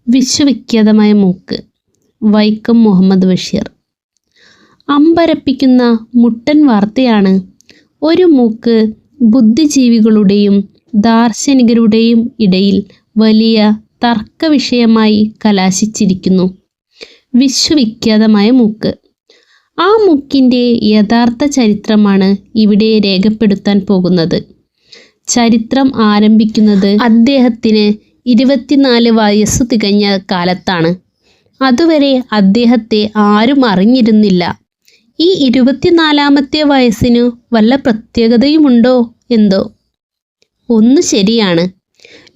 വിശ്വവിഖ്യാതമായ മൂക്ക്. വൈക്കം മുഹമ്മദ് ബഷീർ. അമ്പരപ്പിക്കുന്ന മുട്ടൻ വാർത്തയാണ്. ഒരു മൂക്ക് ബുദ്ധിജീവികളുടെയും ദാർശനികരുടെയും ഇടയിൽ വലിയ തർക്ക വിഷയമായി കലാശിച്ചിരിക്കുന്നു. വിശ്വവിഖ്യാതമായ മൂക്ക്. ആ മൂക്കിൻ്റെ യഥാർത്ഥ ചരിത്രമാണ് ഇവിടെ രേഖപ്പെടുത്താൻ പോകുന്നത്. ചരിത്രം ആരംഭിക്കുന്നത് അദ്ദേഹത്തിന് 24 വയസ്സു തികഞ്ഞ കാലത്താണ്. അതുവരെ അദ്ദേഹത്തെ ആരും അറിഞ്ഞിരുന്നില്ല. ഈ 24ാമത്തെ വയസ്സിനു വല്ല പ്രത്യേകതയുമുണ്ടോ എന്തോ? ഒന്ന് ശരിയാണ്.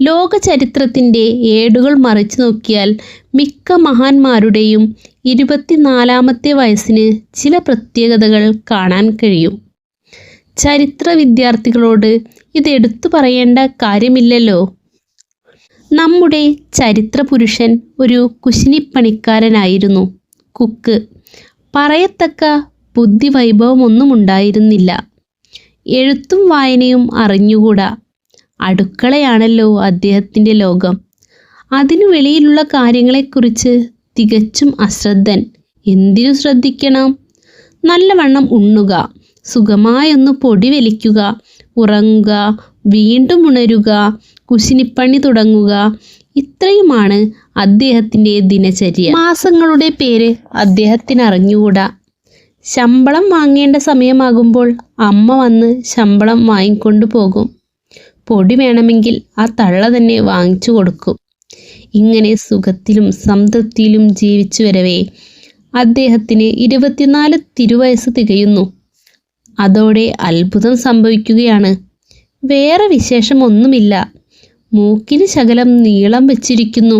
ലോക ചരിത്രത്തിൻ്റെ ഏടുകൾ മറിച്ചു നോക്കിയാൽ മിക്ക മഹാന്മാരുടെയും 24ാമത്തെ വയസ്സിന് ചില പ്രത്യേകതകൾ കാണാൻ കഴിയും. ചരിത്ര വിദ്യാർത്ഥികളോട് ഇതെടുത്തു പറയേണ്ട കാര്യമില്ലല്ലോ. നമ്മുടെ ചരിത്ര പുരുഷൻ ഒരു കുശിനിപ്പണിക്കാരനായിരുന്നു. കുക്ക്. പറയത്തക്ക ബുദ്ധിവൈഭവമൊന്നുമുണ്ടായിരുന്നില്ല. എഴുത്തും വായനയും അറിഞ്ഞുകൂടാ. അടുക്കളയാണല്ലോ അദ്ദേഹത്തിൻ്റെ ലോകം. അതിനു വെളിയിലുള്ള കാര്യങ്ങളെക്കുറിച്ച് തികച്ചും അശ്രദ്ധൻ. എന്തിനു ശ്രദ്ധിക്കണം? നല്ലവണ്ണം ഉണ്ണുക, സുഖമായൊന്ന് പൊടി വലിക്കുക, ഉറങ്ങുക, വീണ്ടും ഉണരുക, കുശിനിപ്പണി തുടങ്ങുക, ഇത്രയുമാണ് അദ്ദേഹത്തിൻ്റെ ദിനചര്യ. മാസങ്ങളുടെ പേര് അദ്ദേഹത്തിന് അറിഞ്ഞുകൂടാ. ശമ്പളം വാങ്ങേണ്ട സമയമാകുമ്പോൾ അമ്മ വന്ന് ശമ്പളം വാങ്ങിക്കൊണ്ടു പോകും. പൊടി വേണമെങ്കിൽ ആ തള്ള തന്നെ വാങ്ങിച്ചു കൊടുക്കും. ഇങ്ങനെ സുഖത്തിലും സംതൃപ്തിയിലും ജീവിച്ചു വരവേ അദ്ദേഹത്തിന് 24 തിരുവയസ്സ് തികയുന്നു. അതോടെ അത്ഭുതം സംഭവിക്കുകയാണ്. വേറെ വിശേഷമൊന്നുമില്ല. മൂക്കിന് ശകലം നീളം വെച്ചിരിക്കുന്നു.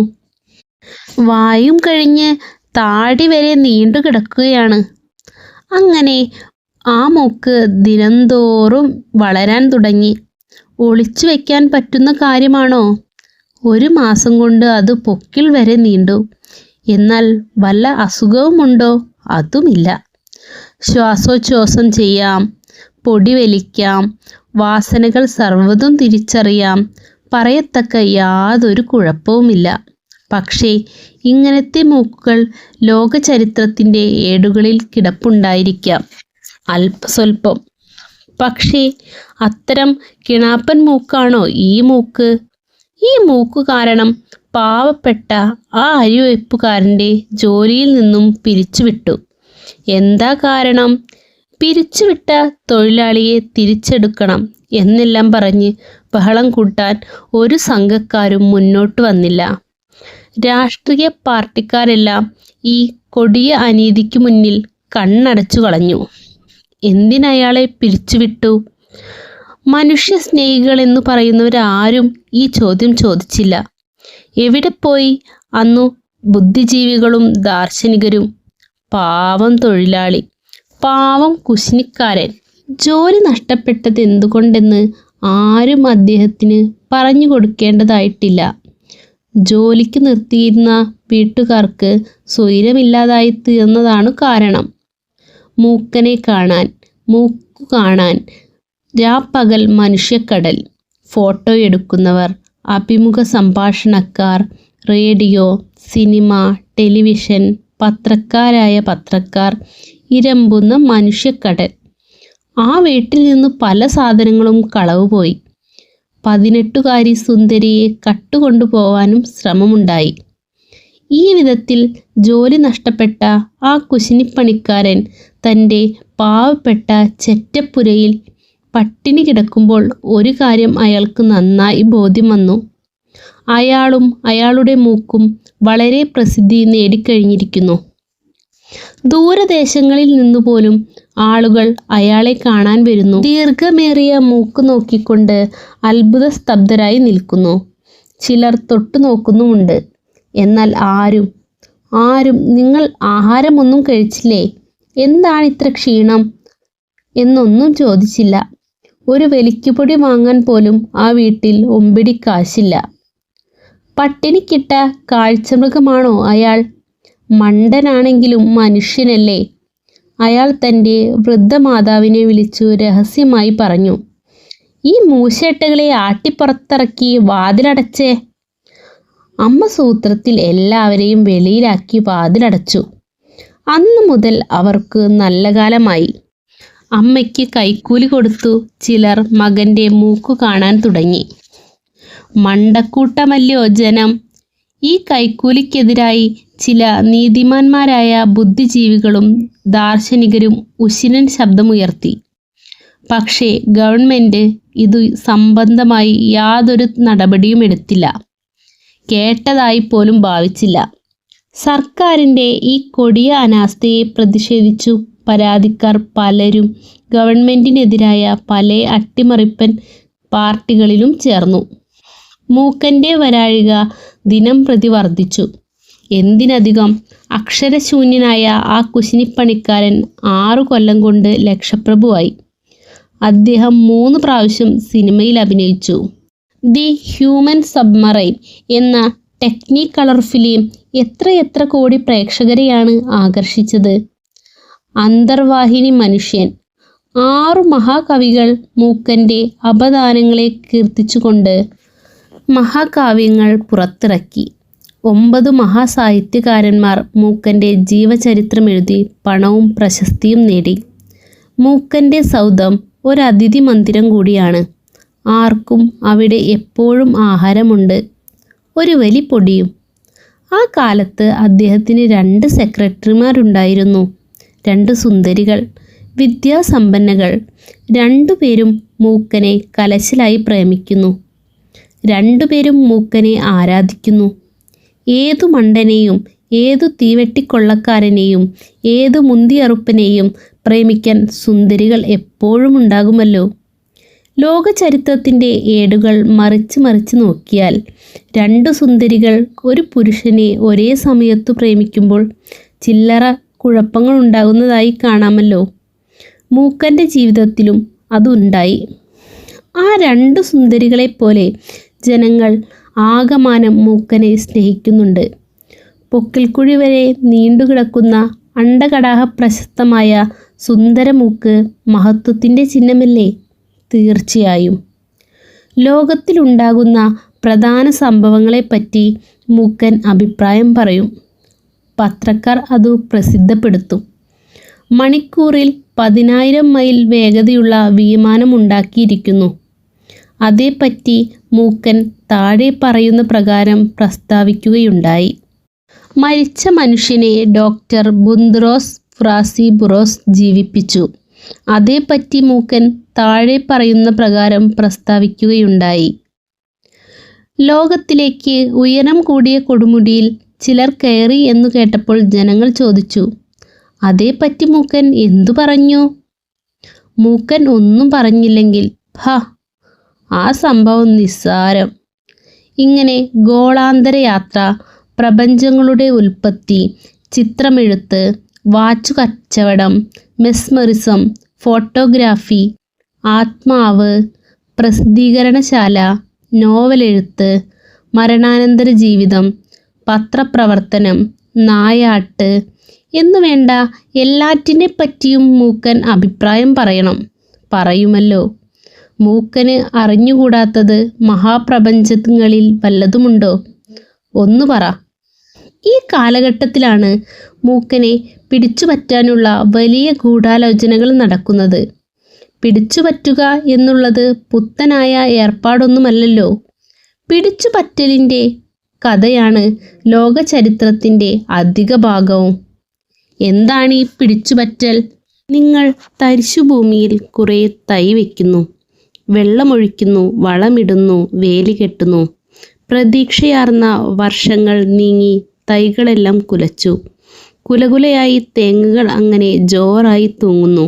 വായും കഴിഞ്ഞ് താടി വരെ നീണ്ടു കിടക്കുകയാണ്. അങ്ങനെ ആ മൂക്ക് ദിനംതോറും വളരാൻ തുടങ്ങി. ഒളിച്ചു വയ്ക്കാൻ പറ്റുന്ന കാര്യമാണോ? 1 മാസം കൊണ്ട് അത് പൊക്കിൾ വരെ നീണ്ടു. എന്നാൽ വല്ല അസുഖവുമുണ്ടോ? അതുമില്ല. ശ്വാസോച്ഛ്വാസം ചെയ്യാം, പൊടി വലിക്കാം, വാസനകൾ സർവ്വതും തിരിച്ചറിയാം. പറയത്തക്ക യാതൊരു കുഴപ്പവുമില്ല. പക്ഷേ ഇങ്ങനത്തെ മൂക്കുകൾ ലോക ചരിത്രത്തിൻ്റെ ഏടുകളിൽ കിടപ്പുണ്ടായിരിക്കാം അല്പസ്വല്പം. പക്ഷേ അത്തരം കിണാപ്പൻ മൂക്കാണോ ഈ മൂക്ക്? ഈ മൂക്ക് കാരണം പാവപ്പെട്ട ആ അരിവെപ്പുകാരൻ്റെ ജോലിയിൽ നിന്നും പിരിച്ചുവിട്ടു. എന്താ കാരണം? പിരിച്ചുവിട്ട തൊഴിലാളിയെ തിരിച്ചെടുക്കണം എന്നെല്ലാം പറഞ്ഞ് ബഹളം കൂട്ടാൻ ഒരു സംഘക്കാരും മുന്നോട്ട് വന്നില്ല. രാഷ്ട്രീയ പാർട്ടിക്കാരെല്ലാം ഈ കൊടിയ അനീതിക്ക് മുന്നിൽ കണ്ണടച്ചു കളഞ്ഞു. എന്തിനയാളെ പിരിച്ചുവിട്ടു? മനുഷ്യ സ്നേഹികളെന്നു പറയുന്നവരാരും ഈ ചോദ്യം ചോദിച്ചില്ല. എവിടെ പോയി അന്നു ബുദ്ധിജീവികളും ദാർശനികരും? പാവം തൊഴിലാളി, പാവം കുശിനിക്കാരൻ. ജോലി നഷ്ടപ്പെട്ടത് എന്തുകൊണ്ടെന്ന് ആരും അദ്ദേഹത്തിന് പറഞ്ഞു കൊടുക്കേണ്ടതായിട്ടില്ല. ജോലിക്ക് നിർത്തിയിരുന്ന വീട്ടുകാർക്ക് സ്വൈരമില്ലാതായി തീർന്നതാണ് കാരണം. മൂക്കനെ കാണാൻ, മൂക്കു കാണാൻ രാപ്പകൽ മനുഷ്യക്കടൽ. ഫോട്ടോ എടുക്കുന്നവർ, അഭിമുഖ സംഭാഷണക്കാർ, റേഡിയോ, സിനിമ, ടെലിവിഷൻ, പത്രക്കാരായ പത്രക്കാർ, ഇരമ്പുന്ന മനുഷ്യക്കടൽ. ആ വീട്ടിൽ നിന്ന് പല സാധനങ്ങളും കളവുപോയി. 18കാരി സുന്ദരിയെ കട്ടുകൊണ്ടുപോവാനും ശ്രമമുണ്ടായി. ഈ വിധത്തിൽ ജോലി നഷ്ടപ്പെട്ട ആ കുശിനിപ്പണിക്കാരൻ തൻ്റെ പാവപ്പെട്ട ചെറ്റപ്പുരയിൽ പട്ടിണി കിടക്കുമ്പോൾ ഒരു കാര്യം അയാൾക്ക് നന്നായി ബോധ്യം വന്നു. അയാളും അയാളുടെ മൂക്കും വളരെ പ്രസിദ്ധി നേടിക്കഴിഞ്ഞിരിക്കുന്നു. ദൂരദേശങ്ങളിൽ നിന്നുപോലും ആളുകൾ അയാളെ കാണാൻ വരുന്നു. ദീർഘമേറിയ മൂക്ക് നോക്കിക്കൊണ്ട് അത്ഭുത സ്തബ്ധരായി നിൽക്കുന്നു. ചിലർ തൊട്ടു നോക്കുന്നുമുണ്ട്. എന്നാൽ ആരും നിങ്ങൾ ആഹാരമൊന്നും കഴിച്ചില്ലേ, എന്താണ് ഇത്ര ക്ഷീണം എന്നൊന്നും ചോദിച്ചില്ല. ഒരു വെലിക്കുപൊടി വാങ്ങാൻ പോലും ആ വീട്ടിൽ ഒമ്പിടി കാശില്ല. പട്ടിണിക്കിട്ട കാഴ്ചമൃഗമാണോ അയാൾ? മണ്ടനാണെങ്കിലും മനുഷ്യനല്ലേ? അയാൾ തൻ്റെ വൃദ്ധമാതാവിനെ വിളിച്ചു രഹസ്യമായി പറഞ്ഞു, ഈ മൂശേട്ടകളെ ആട്ടിപ്പുറത്തിറക്കി വാതിലടച്ചേ. അമ്മ സൂത്രത്തിൽ എല്ലാവരെയും വെളിയിലാക്കി വാതിലടച്ചു. അന്നു മുതൽ അവർക്ക് നല്ല കാലമായി. അമ്മയ്ക്ക് കൈക്കൂലി കൊടുത്തു ചിലർ മകൻ്റെ മൂക്കു കാണാൻ തുടങ്ങി. മണ്ടക്കൂട്ടമല്ലോ ജനം. ഈ കൈക്കൂലിക്കെതിരായി ചില നീതിമാന്മാരായ ബുദ്ധിജീവികളും ദാർശനികരും ഉശിരൻ ശബ്ദമുയർത്തി. പക്ഷേ ഗവൺമെൻറ് ഇതു സംബന്ധമായി യാതൊരു നടപടിയും എടുത്തില്ല, കേട്ടതായി പോലും ഭാവിച്ചില്ല. സർക്കാരിൻ്റെ ഈ കൊടിയ അനാസ്ഥയെ പ്രതിഷേധിച്ചു പരാതിക്കാർ പലരും ഗവൺമെൻറ്റിനെതിരായ പല അട്ടിമറിപ്പൻ പാർട്ടികളിലും ചേർന്നു. മൂക്കൻ്റെ വരാഴിക ദിനം പ്രതി വർദ്ധിച്ചു. എന്തിനധികം അക്ഷരശൂന്യനായ ആ കുശിനിപ്പണിക്കാരൻ 6 കൊല്ലം കൊണ്ട് ലക്ഷപ്രഭുവായി. അദ്ദേഹം 3 പ്രാവശ്യം സിനിമയിൽ അഭിനയിച്ചു. ദി ഹ്യൂമൻ സബ്മറൈൻ എന്ന ടെക്നികളർ ഫിലിം എത്രയെത്ര കോടി പ്രേക്ഷകരെയാണ് ആകർഷിച്ചത്. അന്തർവാഹിനി മനുഷ്യൻ. 6 മഹാകവികൾ മൂക്കൻ്റെ അപദാനങ്ങളെ കീർത്തിച്ചുകൊണ്ട് മഹാകാവ്യങ്ങൾ പുറത്തിറക്കി. 9 മഹാസാഹിത്യകാരന്മാർ മൂക്കൻ്റെ ജീവചരിത്രമെഴുതി പണവും പ്രശസ്തിയും നേടി. മൂക്കൻ്റെ സൗധം ഒരതിഥി മന്ദിരം കൂടിയാണ്. ആർക്കും അവിടെ എപ്പോഴും ആഹാരമുണ്ട്, ഒരു വലി പൊടിയും. ആ കാലത്ത് അദ്ദേഹത്തിന് 2 സെക്രട്ടറിമാരുണ്ടായിരുന്നു. 2 സുന്ദരികൾ, വിദ്യാസമ്പന്നകൾ. 2 പേരും മൂക്കനെ കലശലായി പ്രേമിക്കുന്നു. 2 പേരും മൂക്കനെ ആരാധിക്കുന്നു. ഏതു മണ്ടനെയും ഏതു തീവെട്ടിക്കൊള്ളക്കാരനെയും ഏതു മുന്തിയറുപ്പനെയും പ്രേമിക്കാൻ സുന്ദരികൾ എപ്പോഴും ഉണ്ടാകുമല്ലോ. ലോക ചരിത്രത്തിൻ്റെ ഏടുകൾ മറിച്ച് മറിച്ച് നോക്കിയാൽ 2 സുന്ദരികൾ ഒരു പുരുഷനെ ഒരേ സമയത്തു പ്രേമിക്കുമ്പോൾ ചില്ലറ കുഴപ്പങ്ങൾ ഉണ്ടാകുന്നതായി കാണാമല്ലോ. മൂക്കൻ്റെ ജീവിതത്തിലും അതുണ്ടായി. ആ 2 സുന്ദരികളെപ്പോലെ ജനങ്ങൾ ആകമാനം മൂക്കനെ സ്നേഹിക്കുന്നുണ്ട്. പൊക്കിൾക്കുഴി വരെ നീണ്ടുകിടക്കുന്ന അണ്ടകടാഹ പ്രശസ്തമായ സുന്ദരമൂക്ക് മഹത്വത്തിൻ്റെ ചിഹ്നമല്ലേ? തീർച്ചയായും. ലോകത്തിലുണ്ടാകുന്ന പ്രധാന സംഭവങ്ങളെപ്പറ്റി മൂക്കൻ അഭിപ്രായം പറയും. പത്രക്കാർ അതു പ്രസിദ്ധപ്പെടുത്തും. മണിക്കൂറിൽ 10,000 മൈൽ വേഗതയുള്ള വിമാനമുണ്ടാക്കിയിരിക്കുന്നു. അതേപ്പറ്റി മൂക്കൻ താഴെ പറയുന്ന പ്രകാരം പ്രസ്താവിക്കുകയുണ്ടായി. മരിച്ച മനുഷ്യനെ ഡോക്ടർ ബുന്ദ്രോസ് ഫ്രാസിബുറോസ് ജീവിപ്പിച്ചു. അതേപ്പറ്റി മൂക്കൻ താഴെ പറയുന്ന പ്രകാരം പ്രസ്താവിക്കുകയുണ്ടായി. ലോകത്തിലേക്ക് ഉയരം കൂടിയ കൊടുമുടിയിൽ ചിലർ കയറി എന്നു കേട്ടപ്പോൾ ജനങ്ങൾ ചോദിച്ചു, അതേപ്പറ്റി മൂക്കൻ എന്തു പറഞ്ഞു? മൂക്കൻ ഒന്നും പറഞ്ഞില്ലെങ്കിൽ ആ സംഭവം നിസ്സാരം. ഇങ്ങനെ ഗോളാന്തര യാത്ര, പ്രപഞ്ചങ്ങളുടെ ഉൽപ്പത്തി, ചിത്രമെഴുത്ത്, വാച്ചു കച്ചവടം, മെസ്മറിസം, ഫോട്ടോഗ്രാഫി, ആത്മാവ്, പ്രസിദ്ധീകരണശാല, നോവലെഴുത്ത്, മരണാനന്തര ജീവിതം, പത്രപ്രവർത്തനം, നായാട്ട് എന്നുവേണ്ട എല്ലാറ്റിനെപ്പറ്റിയും മൂക്കൻ അഭിപ്രായം പറയണം. പറയുമല്ലോ. മൂക്കന് അറിഞ്ഞുകൂടാത്തത് മഹാപ്രപഞ്ചങ്ങളിൽ വല്ലതുമുണ്ടോ? ഒന്നു പറ. ഈ കാലഘട്ടത്തിലാണ് മൂക്കനെ പിടിച്ചുപറ്റാനുള്ള വലിയ ഗൂഢാലോചനകൾ നടക്കുന്നത്. പിടിച്ചുപറ്റുക എന്നുള്ളത് പുത്തനായ ഏർപ്പാടൊന്നുമല്ലല്ലോ. പിടിച്ചുപറ്റലിൻ്റെ കഥയാണ് ലോക ചരിത്രത്തിൻ്റെ അധിക ഭാഗവും. എന്താണ് ഈ പിടിച്ചുപറ്റൽ? നിങ്ങൾ തരിശുഭൂമിയിൽ കുറേ തൈ വയ്ക്കുന്നു, വെള്ളമൊഴിക്കുന്നു, വളമിടുന്നു, വേലി കെട്ടുന്നു. പ്രതീക്ഷയാർന്ന വർഷങ്ങൾ നീങ്ങി തൈകളെല്ലാം കുലച്ചു. കുലകുലയായി തേങ്ങകൾ അങ്ങനെ ജോറായി തൂങ്ങുന്നു.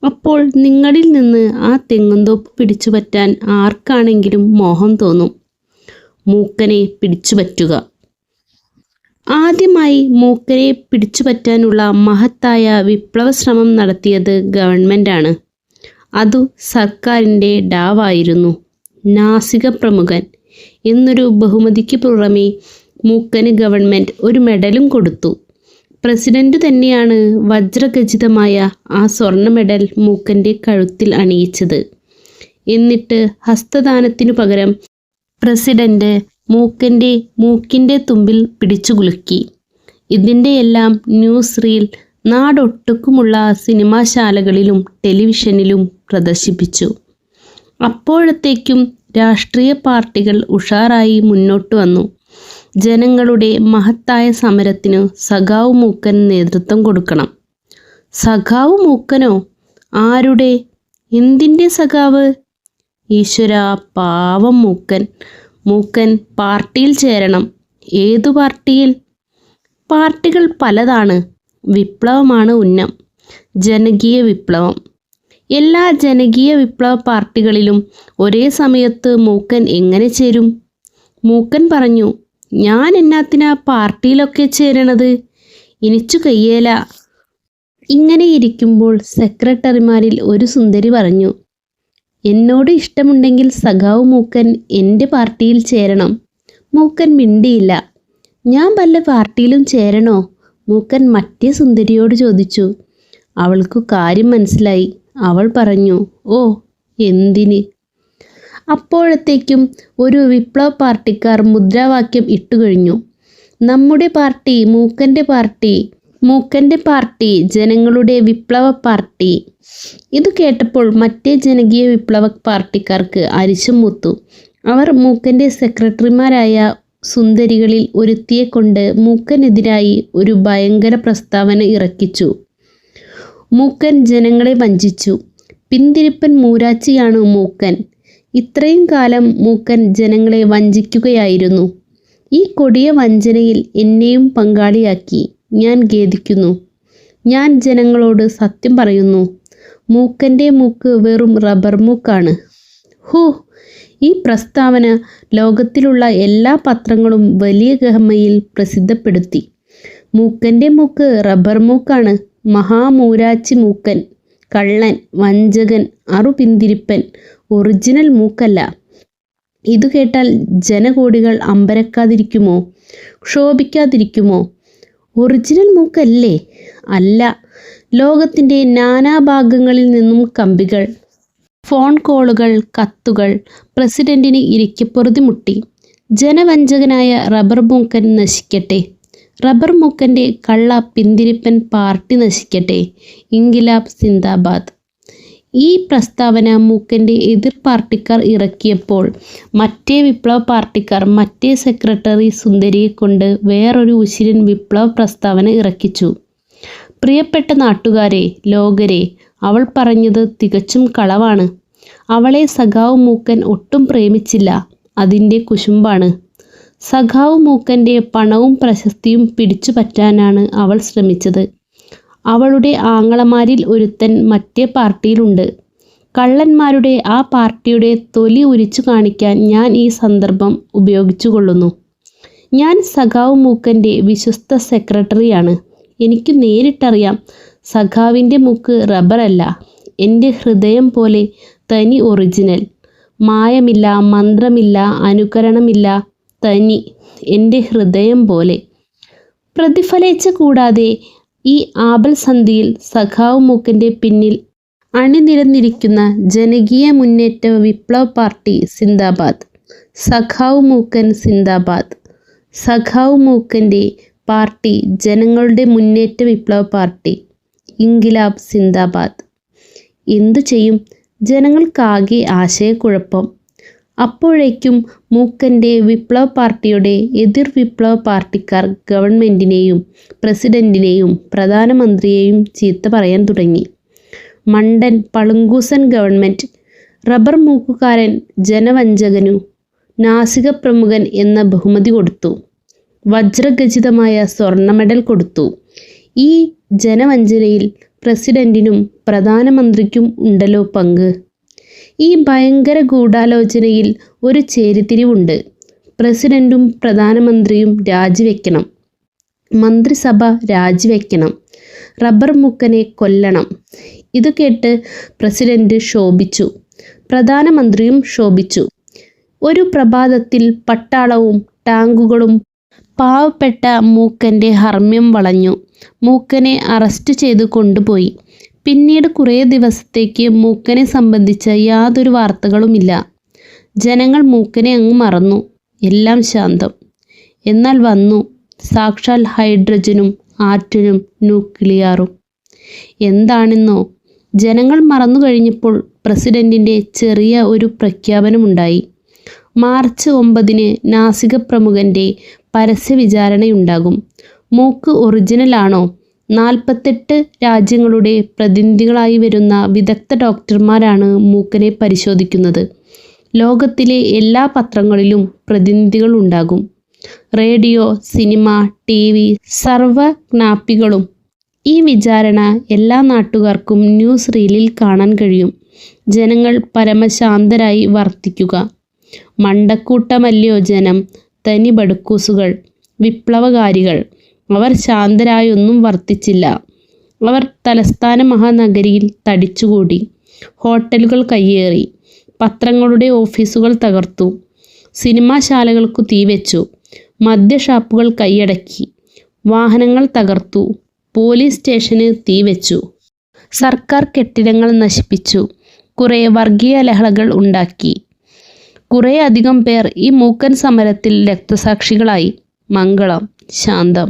അപ്പോൾ നിങ്ങളിൽ നിന്ന് ആ തെങ്ങുംതോപ്പ് പിടിച്ചുപറ്റാൻ ആർക്കാണെങ്കിലും മോഹം തോന്നും. മൂക്കനെ പിടിച്ചുപറ്റുക. ആദ്യമായി മൂക്കനെ പിടിച്ചുപറ്റാനുള്ള മഹത്തായ വിപ്ലവ ശ്രമം നടത്തിയത് ഗവൺമെൻറ്റാണ്. അതു സർക്കാരിൻ്റെ ഡാവായിരുന്നു. നാസിക പ്രമുഖൻ എന്നൊരു ബഹുമതിക്ക് പുറമെ മൂക്കന് ഗവൺമെൻറ് ഒരു മെഡലും കൊടുത്തു. പ്രസിഡന്റ് തന്നെയാണ് വജ്രഖചിതമായ ആ സ്വർണ്ണ മെഡൽ മൂക്കൻ്റെ കഴുത്തിൽ അണിയിച്ചത്. എന്നിട്ട് ഹസ്തദാനത്തിനു പകരം പ്രസിഡന്റ് മൂക്കിൻ്റെ തുമ്പിൽ പിടിച്ചു കുലുക്കി. ഇതിൻ്റെയെല്ലാം ന്യൂസ് റീൽ നാടൊട്ടുക്കുമുള്ള സിനിമാശാലകളിലും ടെലിവിഷനിലും പ്രദർശിപ്പിച്ചു. അപ്പോഴത്തേക്കും രാഷ്ട്രീയ പാർട്ടികൾ ഉഷാറായി മുന്നോട്ട് വന്നു. ജനങ്ങളുടെ മഹത്തായ സമരത്തിന് സഖാവ് മൂക്കൻ നേതൃത്വം കൊടുക്കണം. സഖാവ് മൂക്കനോ? ആരുടെ? എന്തിൻ്റെ സഖാവ്? ഈശ്വരാ, പാവം മൂക്കൻ. മൂക്കൻ പാർട്ടിയിൽ ചേരണം. ഏതു പാർട്ടിയിൽ? പാർട്ടികൾ പലതാണ്. വിപ്ലവമാണ് ഉന്നം. ജനകീയ വിപ്ലവം. എല്ലാ ജനകീയ വിപ്ലവ പാർട്ടികളിലും ഒരേ സമയത്ത് മൂക്കൻ എങ്ങനെ ചേരും? മൂക്കൻ പറഞ്ഞു, ഞാൻ എന്നാത്തിനാ പാർട്ടിയിലൊക്കെ ചേരണത്? എനിച്ചു കയ്യേല. ഇങ്ങനെ ഇരിക്കുമ്പോൾ സെക്രട്ടറിമാരിൽ ഒരു സുന്ദരി പറഞ്ഞു, എന്നോട് ഇഷ്ടമുണ്ടെങ്കിൽ സഖാവ് മൂക്കൻ എൻ്റെ പാർട്ടിയിൽ ചേരണം. മൂക്കൻ മിണ്ടിയില്ല. ഞാൻ വല്ല പാർട്ടിയിലും ചേരണോ? മൂക്കൻ മറ്റേ സുന്ദരിയോട് ചോദിച്ചു. അവൾക്കു കാര്യം മനസ്സിലായി. അവൾ പറഞ്ഞു, ഓ, എന്തിന്? അപ്പോഴത്തേക്കും ഒരു വിപ്ലവ പാർട്ടിക്കാർ മുദ്രാവാക്യം ഇട്ടുകഴിഞ്ഞു. നമ്മുടെ പാർട്ടി, മൂക്കൻ്റെ പാർട്ടി, മൂക്കൻ്റെ പാർട്ടി, ജനങ്ങളുടെ വിപ്ലവ പാർട്ടി. ഇത് കേട്ടപ്പോൾ മറ്റേ ജനകീയ വിപ്ലവ പാർട്ടിക്കാർക്ക് അരിശം മൂത്തു. അവർ മൂക്കൻ്റെ സെക്രട്ടറിമാരായ സുന്ദരികളിൽ ഒരുത്തിയെ കൊണ്ട് മൂക്കനെതിരായി ഒരു ഭയങ്കര പ്രസ്താവന ഇറക്കിച്ചു. മൂക്കൻ ജനങ്ങളെ വഞ്ചിച്ചു. പിന്തിരിപ്പൻ മൂരാച്ചിയാണ് മൂക്കൻ. ഇത്രയും കാലം മൂക്കൻ ജനങ്ങളെ വഞ്ചിക്കുകയായിരുന്നു. ഈ കൊടിയ വഞ്ചനയിൽ എന്നെയും പങ്കാളിയാക്കി. ഞാൻ ഖേദിക്കുന്നു. ഞാൻ ജനങ്ങളോട് സത്യം പറയുന്നു. മൂക്കൻ്റെ മൂക്ക് വെറും റബ്ബർ മൂക്കാണ്. ഹൂ! ഈ പ്രസ്താവന ലോകത്തിലുള്ള എല്ലാ പത്രങ്ങളും വലിയ ഗഹമയിൽ പ്രസിദ്ധപ്പെടുത്തി. മൂക്കൻ്റെ മൂക്ക് റബ്ബർ മൂക്കാണ്. മഹാമൂരാച്ചി മൂക്കൻ, കള്ളൻ, വഞ്ചകൻ, അറുപിന്തിരിപ്പൻ, ഒറിജിനൽ മൂക്കല്ല. ഇതു കേട്ടാൽ ജനകോടികൾ അമ്പരക്കാതിരിക്കുമോ? ക്ഷോഭിക്കാതിരിക്കുമോ? ഒറിജിനൽ മൂക്കല്ലേ? അല്ല. ലോകത്തിൻ്റെ നാനാഭാഗങ്ങളിൽ നിന്നും കമ്പികൾ, ഫോൺ കോളുകൾ, കത്തുകൾ പ്രസിഡന്റിന് ഇരിക്കപ്പൊറുതി മുട്ടി. ജനവഞ്ചകനായ റബ്ബർ മൂക്കൻ നശിക്കട്ടെ. റബ്ബർ മൂക്കൻ്റെ കള്ള പിന്തിരിപ്പൻ പാർട്ടി നശിക്കട്ടെ. ഇൻകിലാബ് സിന്ദാബാദ്. ഈ പ്രസ്താവന മൂക്കൻ്റെ എതിർ പാർട്ടിക്കാർ ഇറക്കിയപ്പോൾ മറ്റേ വിപ്ലവ പാർട്ടിക്കാർ മറ്റേ സെക്രട്ടറി സുന്ദരിയെ കൊണ്ട് വേറൊരു ഉശിരൻ വിപ്ലവ പ്രസ്താവന ഇറക്കിച്ചു. പ്രിയപ്പെട്ട നാട്ടുകാരെ, ലോകരെ, അവൾ പറഞ്ഞത് തികച്ചും കളവാണ്. അവളെ സഖാവ് മൂക്കൻ ഒട്ടും പ്രേമിച്ചില്ല. അതിൻ്റെ കുശുമ്പാണ്. സഖാവ് മൂക്കൻ്റെ പണവും പ്രശസ്തിയും പിടിച്ചു പറ്റാനാണ് അവൾ ശ്രമിച്ചത്. അവളുടെ ആങ്ങളമാരിൽ ഒരുത്തൻ മറ്റേ പാർട്ടിയിലുണ്ട്. കള്ളന്മാരുടെ ആ പാർട്ടിയുടെ തൊലി ഉരിച്ചു കാണിക്കാൻ ഞാൻ ഈ സന്ദർഭം ഉപയോഗിച്ചു കൊള്ളുന്നു. ഞാൻ സഖാവ് മൂക്കൻ്റെ വിശ്വസ്ത സെക്രട്ടറിയാണ്. എനിക്ക് നേരിട്ടറിയാം, സഖാവിൻ്റെ മൂക്ക് റബ്ബറല്ല, എൻ്റെ ഹൃദയം പോലെ തനി ഒറിജിനൽ. മായമില്ല, മന്ത്രമില്ല, അനുകരണമില്ല, തനി, എൻ്റെ ഹൃദയം പോലെ. പ്രതിഫലേച്ഛ കൂടാതെ ഈ ആപൽ സന്ധിയിൽ സഖാവ് മൂക്കൻ്റെ പിന്നിൽ അണിനിരന്നിരിക്കുന്ന ജനകീയ മുന്നേറ്റ വിപ്ലവ പാർട്ടി സിന്ദാബാദ്. സഖാവ് മൂക്കൻ സിന്ദാബാദ്. സഖാവ് മൂക്കൻ്റെ പാർട്ടി ജനങ്ങളുടെ മുന്നേറ്റ വിപ്ലവ പാർട്ടി. ഇൻകിലാബ് സിന്ദാബാദ്. എന്തു ചെയ്യും? ജനങ്ങൾക്കാകെ ആശയക്കുഴപ്പം. അപ്പോഴേക്കും മൂക്കൻ്റെ വിപ്ലവ പാർട്ടിയുടെ എതിർ വിപ്ലവ പാർട്ടിക്കാർ ഗവൺമെൻറ്റിനെയും പ്രസിഡന്റിനെയും പ്രധാനമന്ത്രിയെയും ചീത്ത പറയാൻ തുടങ്ങി. മണ്ടൻ, പളുങ്കൂസൻ ഗവൺമെൻറ്, റബ്ബർ മൂക്കുകാരൻ, ജനവഞ്ചകനു, നാസിക പ്രമുഖൻ എന്ന ബഹുമതി കൊടുത്തു. വജ്രഖചിതമായ സ്വർണ്ണ മെഡൽ കൊടുത്തു. ഈ ജനവഞ്ചനയിൽ പ്രസിഡന്റിനും പ്രധാനമന്ത്രിക്കും ഉണ്ടല്ലോ പങ്ക്. ഈ ഭയങ്കര ഗൂഢാലോചനയിൽ ഒരു ചേരിതിരിവുണ്ട്. പ്രസിഡന്റും പ്രധാനമന്ത്രിയും രാജിവെക്കണം. മന്ത്രിസഭ രാജിവെക്കണം. റബ്ബർ മൂക്കനെ കൊല്ലണം. ഇത് കേട്ട് പ്രസിഡന്റ് ശോഭിച്ചു. പ്രധാനമന്ത്രിയും ശോഭിച്ചു. ഒരു പ്രഭാതത്തിൽ പട്ടാളവും ടാങ്കുകളും പാവപ്പെട്ട മൂക്കൻ്റെ ഹർമ്മ്യം വളഞ്ഞു. മൂക്കനെ അറസ്റ്റ് ചെയ്ത് കൊണ്ടുപോയി. പിന്നീട് കുറേ ദിവസത്തേക്ക് മൂക്കനെ സംബന്ധിച്ച യാതൊരു വാർത്തകളുമില്ല. ജനങ്ങൾ മൂക്കനെ അങ്ങ് മറന്നു. എല്ലാം ശാന്തം. എന്നാൽ വന്നു സാക്ഷാൽ ഹൈഡ്രജനും ആറ്റനും ന്യൂക്ലിയറും. എന്താണെന്നോ ജനങ്ങൾ മറന്നു കഴിഞ്ഞപ്പോൾ പ്രസിഡന്റിൻ്റെ ചെറിയ ഒരു പ്രഖ്യാപനമുണ്ടായി. മാർച്ച് 9 നാസിക പ്രമുഖൻ്റെ പരസ്യ വിചാരണയുണ്ടാകും. മൂക്ക് ഒറിജിനലാണോ? 48 രാജ്യങ്ങളുടെ പ്രതിനിധികളായി വരുന്ന വിദഗ്ധ ഡോക്ടർമാരാണ് മൂക്കനെ പരിശോധിക്കുന്നത്. ലോകത്തിലെ എല്ലാ പത്രങ്ങളിലും പ്രതിനിധികളുണ്ടാകും. റേഡിയോ, സിനിമ, TV സർവ്വജ്ഞാപികളും. ഈ വിചാരണ എല്ലാ നാട്ടുകാർക്കും ന്യൂസ് റീലിൽ കാണാൻ കഴിയും. ജനങ്ങൾ പരമശാന്തരായി വർത്തിക്കുക. മണ്ടക്കൂട്ടമല്ലയോ ജനം, തനി ബടുക്കൂസുകൾ, വിപ്ലവകാരികൾ. അവർ ശാന്തരായൊന്നും വർത്തിച്ചില്ല. അവർ തലസ്ഥാന മഹാനഗരിയിൽ തടിച്ചുകൂടി. ഹോട്ടലുകൾ കയ്യേറി. പത്രങ്ങളുടെ ഓഫീസുകൾ തകർത്തു. സിനിമാശാലകൾക്കു തീവെച്ചു. മദ്യഷാപ്പുകൾ കൈയടക്കി. വാഹനങ്ങൾ തകർത്തു. പോലീസ് സ്റ്റേഷന് തീവെച്ചു. സർക്കാർ കെട്ടിടങ്ങൾ നശിപ്പിച്ചു. കുറേ വർഗീയ ലഹളകൾ ഉണ്ടാക്കി. കുറേ അധികം പേർ ഈ മൂക്കൻ സമരത്തിൽ രക്തസാക്ഷികളായി. മംഗളം, ശാന്തം.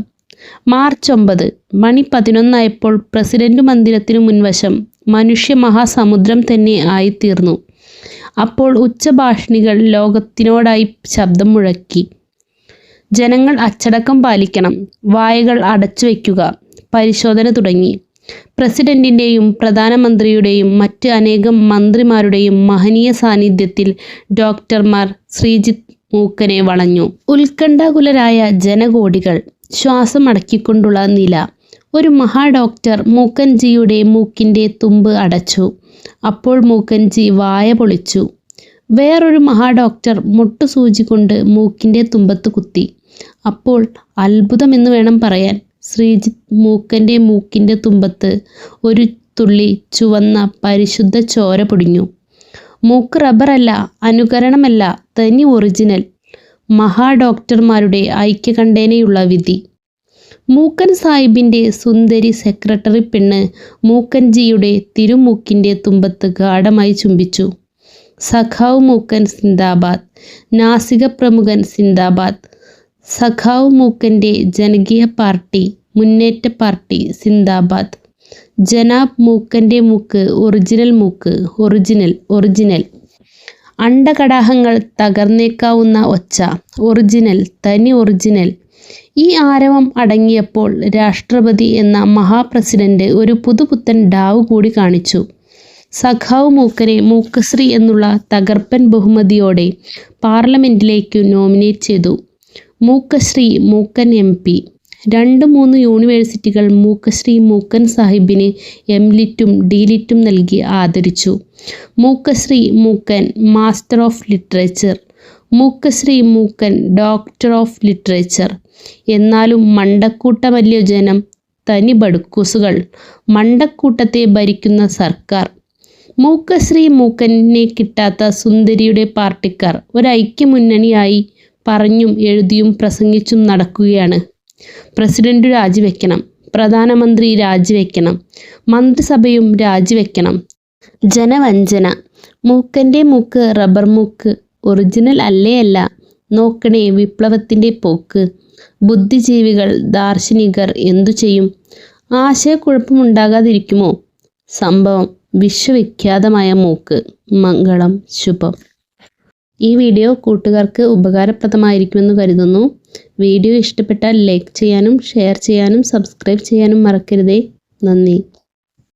മാർച്ച് 9 മണി 11 പ്രസിഡന്റ് മന്ദിരത്തിനു മുൻവശം മനുഷ്യ മഹാസമുദ്രം തന്നെ ആയിത്തീർന്നു. അപ്പോൾ ഉച്ചഭാഷിണികൾ ലോകത്തിനോടായി ശബ്ദം മുഴക്കി. ജനങ്ങൾ അച്ചടക്കം പാലിക്കണം. വായകൾ അടച്ചു വയ്ക്കുക. പരിശോധന തുടങ്ങി. പ്രസിഡന്റിൻ്റെയും പ്രധാനമന്ത്രിയുടെയും മറ്റ് അനേകം മന്ത്രിമാരുടെയും മഹനീയ സാന്നിധ്യത്തിൽ ഡോക്ടർമാർ ശ്രീജിത്ത് മൂക്കനെ വളഞ്ഞു. ഉത്കണ്ഠാകുലരായ ജനകോടികൾ. ശ്വാസം അടക്കിക്കൊണ്ടുള്ള നില. ഒരു മഹാഡോക്ടർ മൂക്കൻജിയുടെ മൂക്കിൻ്റെ തുമ്പ് അടച്ചു. അപ്പോൾ മൂക്കൻജി വായ പൊളിച്ചു. വേറൊരു മഹാഡോക്ടർ മുട്ടുസൂചി കൊണ്ട് മൂക്കിൻ്റെ തുമ്പത്ത് കുത്തി. അപ്പോൾ അത്ഭുതമെന്ന് വേണം പറയാൻ. ശ്രീജിത്ത് മൂക്കൻ്റെ മൂക്കിൻ്റെ തുമ്പത്ത് ഒരു തുള്ളി ചുവന്ന പരിശുദ്ധ ചോര പൊടിഞ്ഞു. മൂക്ക് റബ്ബറല്ല, അനുകരണമല്ല, തനി ഒറിജിനൽ. മഹാഡോക്ടർമാരുടെ ഐക്യകണ്ഠേനയുള്ള വിധി. മൂക്കൻ സാഹിബിൻ്റെ സുന്ദരി സെക്രട്ടറി പെണ്ണ് മൂക്കൻജിയുടെ തിരുമൂക്കിൻ്റെ തുമ്പത്ത് ഗാഢമായി ചുംബിച്ചു. സഖാവ് മൂക്കൻ സിന്ദാബാദ്. നാസിക പ്രമുഖൻ സിന്ദാബാദ്. സഖാവ് മൂക്കൻ്റെ ജനകീയ പാർട്ടി, മുന്നേറ്റ പാർട്ടി സിന്ദാബാദ്. ജനാബ് മൂക്കൻ്റെ മൂക്ക് ഒറിജിനൽ മൂക്ക്, ഒറിജിനൽ, ഒറിജിനൽ. അണ്ടകടാഹങ്ങൾ തകർന്നേക്കാവുന്ന ഒച്ച, ഒറിജിനൽ, തനി ഒറിജിനൽ. ഈ ആരവം അടങ്ങിയപ്പോൾ രാഷ്ട്രപതി എന്ന മഹാപ്രസിഡന്റ് ഒരു പുതുപുത്തൻ ഡാവ് കൂടി കാണിച്ചു. സഖാവ് മൂക്കനെ മൂക്കശ്രീ എന്നുള്ള തകർപ്പൻ ബഹുമതിയോടെ പാർലമെന്റിലേക്ക് നോമിനേറ്റ് ചെയ്തു. മൂക്കശ്രീ മൂക്കൻ MP. 2-3 യൂണിവേഴ്സിറ്റികൾ മൂക്കശ്രീ മൂക്കൻ സാഹിബിന് M.Liറ്റും D.Liറ്റും നൽകി ആദരിച്ചു. മൂക്കശ്രീ മൂക്കൻ മാസ്റ്റർ ഓഫ് ലിറ്ററേച്ചർ, മൂക്കശ്രീ മൂക്കൻ ഡോക്ടർ ഓഫ് ലിറ്ററേച്ചർ. എന്നാലും മണ്ടക്കൂട്ടമല്ലയോ ജനം, തനി ബടുക്കൂസുകൾ. മണ്ടക്കൂട്ടത്തെ ഭരിക്കുന്ന സർക്കാർ. മൂക്കശ്രീ മൂക്കനെ കിട്ടാത്ത സുന്ദരിയുടെ പാർട്ടിക്കാർ ഒരൈക്യമുന്നണിയായി പറഞ്ഞും എഴുതിയും പ്രസംഗിച്ചും നടക്കുകയാണ്. പ്രസിഡന്റ് രാജിവെക്കണം, പ്രധാനമന്ത്രി രാജിവെക്കണം, മന്ത്രിസഭയും രാജിവെക്കണം. ജനവഞ്ചന. മൂക്കൻ്റെ മൂക്ക് റബ്ബർ മൂക്ക്, ഒറിജിനൽ അല്ലേയല്ല. നോക്കണേ വിപ്ലവത്തിൻ്റെ പോക്ക്. ബുദ്ധിജീവികൾ, ദാർശനികർ എന്തു ചെയ്യും? ആശയക്കുഴപ്പമുണ്ടാകാതിരിക്കുമോ? സംഭവം വിശ്വവിഖ്യാതമായ മൂക്ക്. മംഗളം, ശുഭം. ഈ വീഡിയോ കൂട്ടുകാർക്ക് ഉപകാരപ്രദമായിരിക്കുമെന്ന് കരുതുന്നു. വീഡിയോ ഇഷ്ടപ്പെട്ടാൽ ലൈക്ക് ചെയ്യാനും ഷെയർ ചെയ്യാനും സബ്സ്ക്രൈബ് ചെയ്യാനും മറക്കരുതേ. നന്ദി.